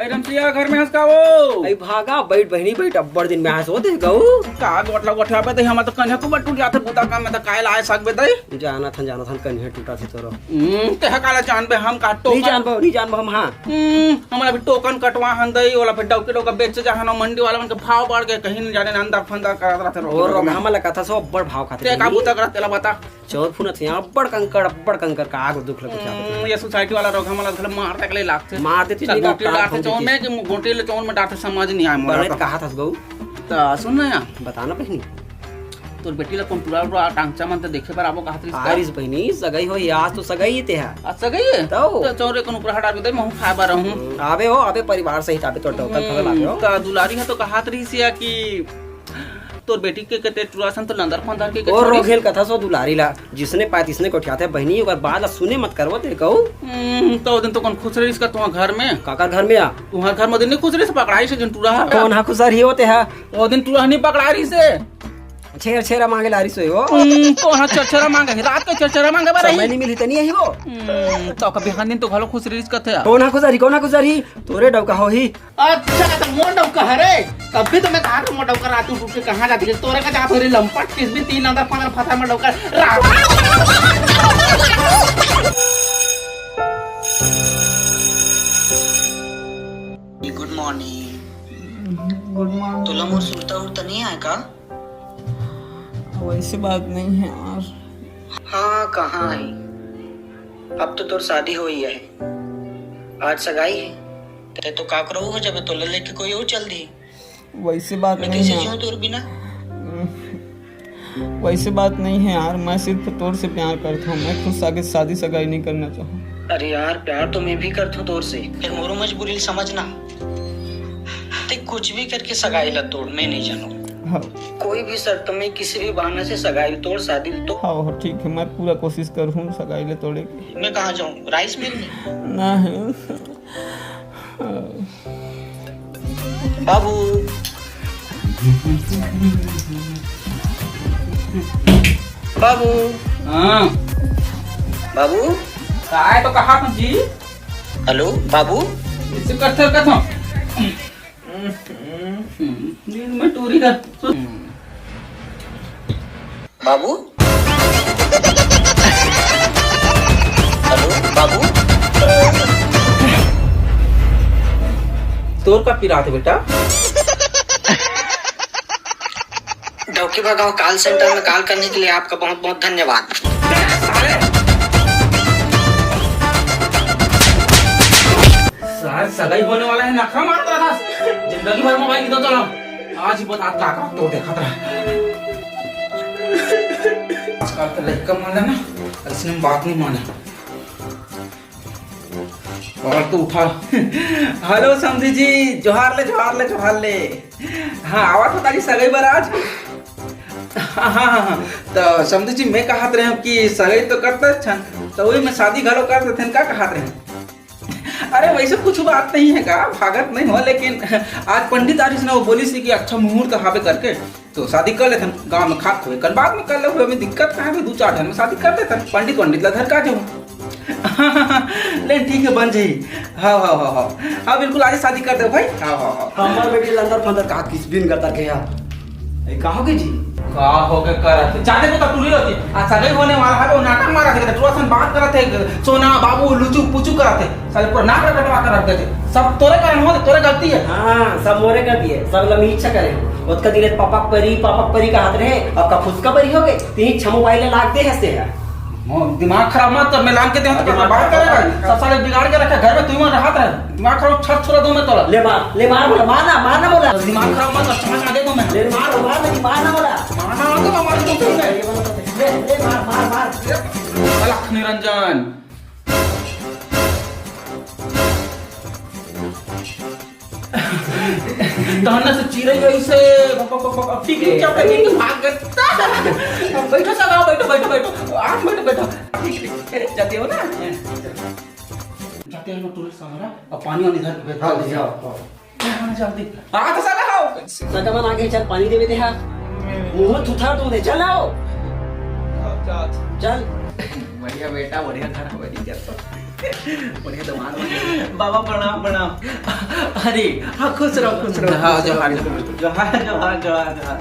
रमसिया घर में हंस का वो आई भागा बैठ बहनी बैठ अब्बड़ दिन में हंस होते गऊ का गोटला गोठा पे हम तो कन्या को टूट जाते बुता का में तो काय लाए सकबे दई जाना था कन्या टूटा थे तोरो ते काला जानबे हम का नहीं जानबो हम। हां हमरा भी टोकन कटवा हन दई वाला फिर डौके डौका बेच जा हन मंडी वाला मन के भाव बढ़ के कहीं न जाने अंदर फंदा करत रहते और हमला कथा सो अब्बड़ भाव खाते ते का बुता करत तेला बता चौथ फुनत अब्बड़ कंकर का आग दुख लगे ये सोसाइटी वाला रोग हमला थले मार तक ले लागते मार देती गोटी डाटे चौन में कि गोटी ले चौन में डाटे समझ नहीं आए मोरा कहा था गऊ त सुन ना या बताना बहनी तोर बेटी ला कंप्यूटर रो टांगचा मन त देखे पर आबो कहत आरिस बहनी सगाई हो आज तो सगाई ते है आज सगाई है तो चौरे को ऊपर हटा दे मैं खाए बार रहूं आबे हो आबे परिवार सहित आबे तो टोकन खबर आबे हो त दुलारी है तो कहत रही सिया कि तोर बेटी के कते टुरासन तो नंदर पंदर के और रोखेल कथा सो दुलारी ला जिसने पाए तिसने को उठाते बहनी और बाद सुने मत करवो ते कहू तो दिन तो कौन खुश रही इसका तुम्हारे घर में काका घर में आ तुम्हारे घर में दिन नहीं खुश रही से पकड़ाई से जन टुरा कौन हा खुश रही होते है वो दिन टुरा नहीं पकड़ा रही से छेरा मांगे लारी सोई हो कौन चरचरा मांगे रात के चरचरा मांगे बारे समय नहीं मिली तनी है वो तो कभी हां दिन तो घलो खुश रही इसका थे कौन हा खुश रही तोरे डौका हो ही अच्छा तो मोर डौका है रे कभी तो मैं कहा था मोर डौका रात को के कहां जाती है तोरे का जात हो रही लंपट किस भी 3 अंदर 15 फटा में डौका गुड मॉर्निंग तुला मोर सुलता उड़ता नहीं है का वैसी बात नहीं है यार हाँ कहाँ है अब तो तोर शादी हो ही है आज सगाई है ते तो का करो हो जब तो लेके कोई और चल दी वैसी बात मैं नहीं कैसे है जीऊं तोर बिना वैसी बात नहीं है यार मैं सिर्फ तोर से प्यार करता हूँ मैं खुद आगे शादी सगाई नहीं करना चाहूँ अरे यार प्यार तो मैं भी करता हूँ तोर से फिर मोरो मजबूरी समझना ते कुछ भी करके सगाई ला तोड़ मैं नहीं जानू हाँ कोई भी शर्त में किसी भी बहाने से सगाई तोड़ शादी तो हाँ ठीक है मैं पूरा कोशिश करूँ सगाई ले तोड़े की मैं कहाँ जाऊँ राइस मिल में नहीं बाबू बाबू हाँ बाबू काय तो कहा तुम जी हेलो बाबू इसे करते कथो नींद में टूरी का बाबू हेलो बाबू तोर का पिरा थे बेटा डॉक्टर भगाओ कॉल सेंटर में कॉल करने के लिए आपका बहुत बहुत धन्यवाद सगाई होने वाला है नखरा मार रहा था जिंदगी भर मोबाइल की तो चलो आज ही बता का तो देखा था आजकल तो लड़का माना ना इसने बात नहीं माना और तो उठा हेलो समझी जी जोहार ले हाँ आवाज बता दी सगाई बार आज हाँ तो समझी जी मैं कहत रहे हूँ कि सगाई तो करते छन तो वही मैं शादी घरो करते थे का कहत रहे अरे वैसे कुछ बात नहीं है का भागत नहीं हो लेकिन आज पंडित आरिस ने वो बोली सी कि अच्छा मुहूर्त हावे करके तो शादी कर लेते गांव में खाक हुए कल बाद में कर ले हुए में दिक्कत कहाँ है 2-4 दिन में शादी कर देते पंडित ला घर का जाऊँ लेकिन ठीक है बन जाई हाँ बिल्कुल आज शादी कर दे भाई हाँ हमार बेटी लंदर फंदर का किस दिन करता के यार ए का हो गई जी का हो गए करत जाते को टूरी रहती आज सगाई होने वाला है वो नाटक मारा थे तुरंत बात करते सोना बाबू लुचू पुचू करते साले पूरा नाक कटवा कर रखते थे सब तोरे कारण हो तोरे गलती है हां सब मोरे कर दिए सब लमी इच्छा करे उसका दिले पापा परी का हाथ रहे अब का फुसका परी हो गए तीन छ मोबाइल लागते हंसते हैं दिमाग खराब मत कर मैं लान के दे तो बात करेगा सब साले बिगाड़ के रखा घर में तू में रहत है दिमाग खराब छत छोड़ा दो मैं तोला ले मार बोला मारना बोला दिमाग खराब मत कर चमक आगे को मैं ले मार मारना बोला मारना तो हमारे तो ले मार अलख निरंजन तहना से चिरे ऐसे ठीक है क्या करेंगे भाग गया बैठो सगा बैठो आज बैठो ठीक जाते हो ना जाते हो टूरिस्ट सामरा अब पानी वाली इधर बैठा ले जाओ जल्दी आ तो सगा आओ सगमन आगे चल पानी देवे दे हां मुंह थुथा तुम दे चल आओ चल बढ़िया बेटा बढ़िया खाना बनी करता बढ़िया दमाद बाबा प्रणाम प्रणाम। अरे हाँ खुश रहो खुश रहो। हाँ जोहार जोहार जोहार जोहार जोहार।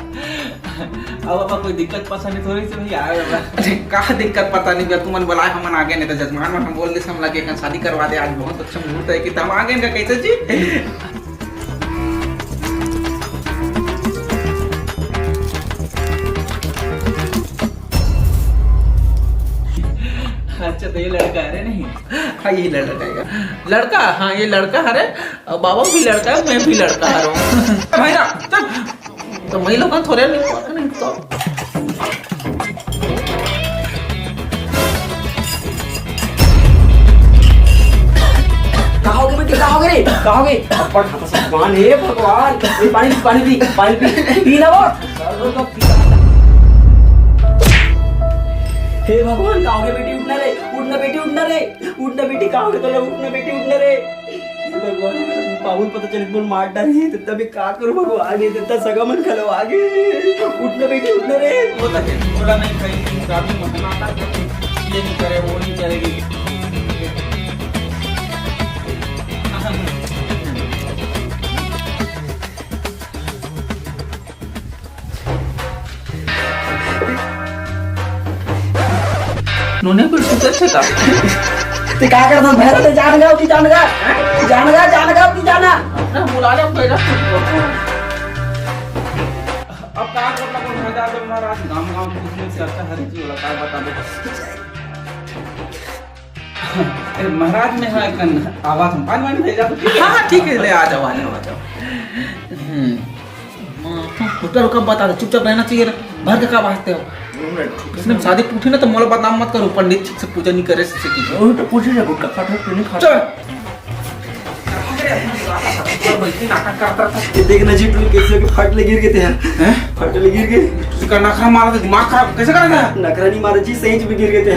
अब बाबा कोई दिक्कत परेशानी थोड़ी सी भैया आए बाबा। अरे का दिक्कत पता नहीं बे, तुमन बुलाए हमन आगे नहीं तो जजमान हम बोल दे हम लगे कि शादी करवा दे, आज बहुत अच्छा मुहूर्त है कि हम आगे का कैसे जी। अच्छा तो ये लड़का है नहीं? हाँ ये लड़का है। लड़का? हाँ ये लड़का है। और बाबा भी लड़का है, मैं भी लड़का है। मेरा तो मैं लोग थोड़े नहीं तो कहोगे बेटे कहोगे रे कहोगे? अपर खाता सब भगवान हे भगवान। ये पानी पी पी ना वो। हे भगवान कहोगे बेटी उठना रे, उठना बेटी उठना रे, उठना बेटी कहोगे तो उठना बेटी उठना रे। हे भगवान पाहुन पता चले बोल मार डाली तो तभी का करूं भगवान, ये देता सगा मन खलो आगे। उठना बेटी उठना रे। वो तो है, थोड़ा नहीं खाई शादी में नाटक करती, ये नहीं करे वो नहीं करेगी। नूने भी सुते थे का ते का करत भैरा ते जान गाओ की जान गा की जाना। ना बुला ले कोई ना। अब का करना कोई मजा तो महाराज गांव पूछने से अच्छा हर चीज वाला का बता दे। महाराज में है कन आवाज हम पानी भेजा तो हां ठीक है ले आ जाओ। होटल कब बता दे, चुपचाप रहना चाहिए। भर के का वास्ते हो इसने शादी पूछी ना तो मोला बदनाम मत करो, पंडित से पूजा नहीं करे से की ओ तो पूछे जा गुटका खाट तो नहीं खाता। नाटक करता था। ये देख ना जी तू कैसे के फटले गिर गए थे हैं, फटले गिर गए। इसका नखरा मारा तो दिमाग खराब कैसे करेगा? नखरा नहीं मारा जी सही में गिर गए थे।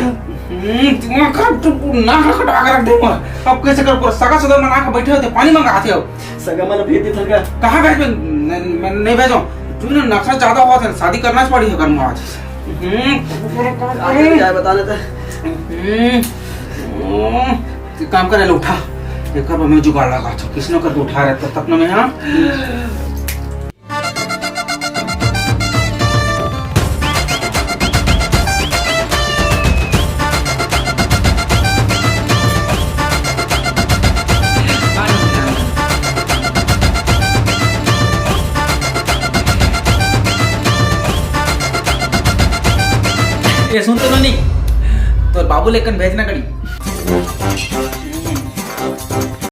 दिमाग खराब तो नाक कटा के रख दूंगा। अब कैसे कर पूरा सगा सदा मना के बैठे होते पानी मंगा आते हो। सगा मन भेज दे थका। कहां भेज मैं नहीं भेजो, तूने नखरा ज्यादा हुआ था, शादी करना ही पड़ी है घर में आज। क्या बताना था? काम करे उठा एक मैं जुगाड़ लगा था, किसने करके उठा रहे थे तब में। हाँ ये सुनते तो नहीं तो बाबू लेकर भेजना करी।